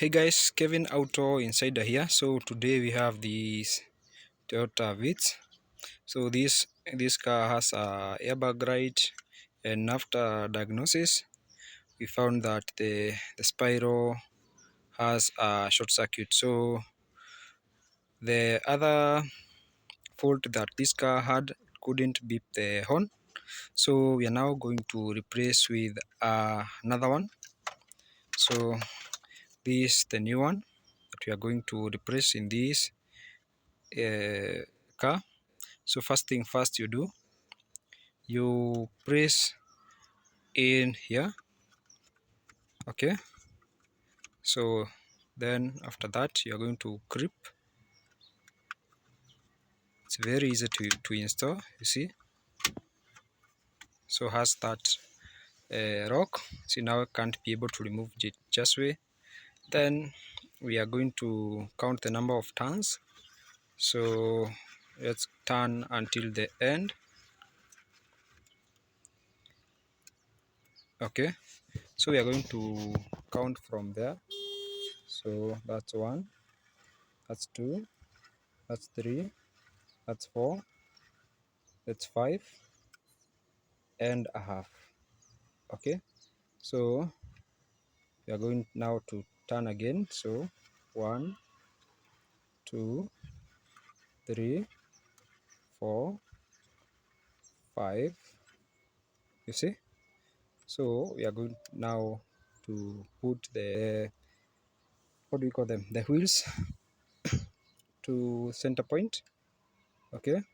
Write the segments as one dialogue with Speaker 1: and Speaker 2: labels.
Speaker 1: Hey guys, Kevin Auto Insider here. So today we have this Toyota Vitz. So this car has a airbag right, and after diagnosis, we found that the spiral has a short circuit. So the other fault that this car had couldn't beep the horn. So we are now going to replace with another one. So this the new one that we are going to replace in this car. So first thing first you press in here, okay. So then after that you are going to grip. It's very easy to install, you see. So has that rock. See, now I can't be able to remove it just way. Then we are going to count the number of turns. So let's turn until the end, okay. So we are going to count from there. So that's 1, that's 2, that's 3, that's 4, that's 5 and a half, okay. So we are going now to turn again. So 1, 2, 3, 4, 5, you see. So we are going now to put the, what do we call them, the wheels to center point, okay.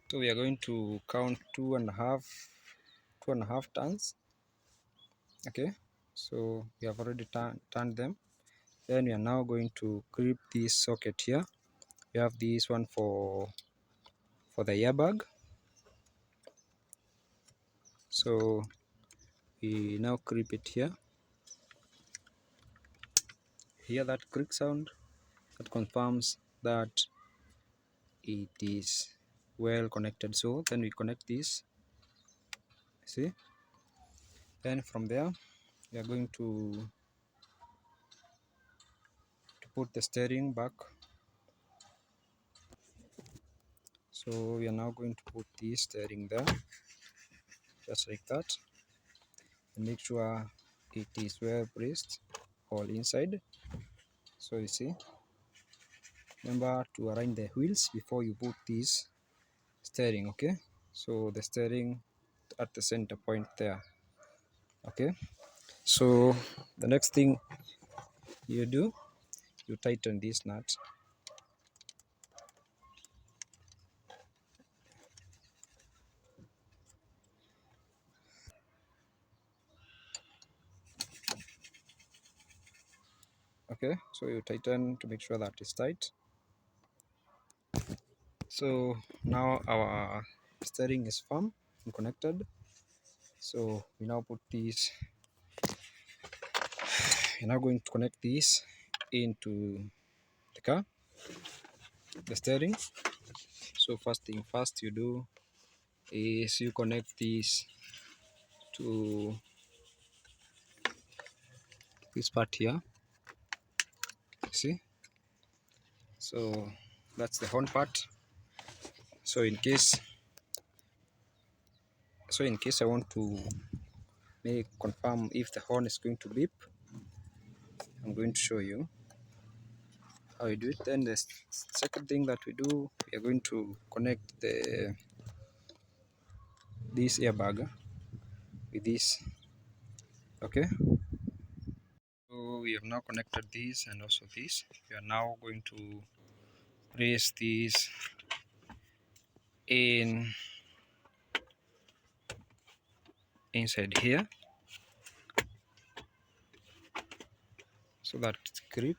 Speaker 1: So we are going to count 2.5 turns, okay. So we have already turned them. Then we are now going to grip this socket here. We have this one for the airbag. So we now grip it here. Hear that click sound? That confirms that it is well connected. So then we connect this, see. Then from there we are going to put the steering back. So we are now going to put the steering there, just like that, and make sure it is well braced all inside. So you see, remember to align the wheels before you put this steering, okay. So the steering at the center point there, okay. So the next thing you do, you tighten this nut, okay. So you tighten to make sure that it's tight. So now our steering is firm and connected. So we now put this, you're now going to connect this into the car, the steering. So first thing first you do is you connect this to this part here, see. So that's the horn part. So in case I want to confirm if the horn is going to beep, I'm going to show you how you do it. Then the second thing that we do, we are going to connect this airbag with this, okay. So we have now connected this and also this. We are now going to place this inside here, so that it's grip,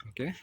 Speaker 1: okay.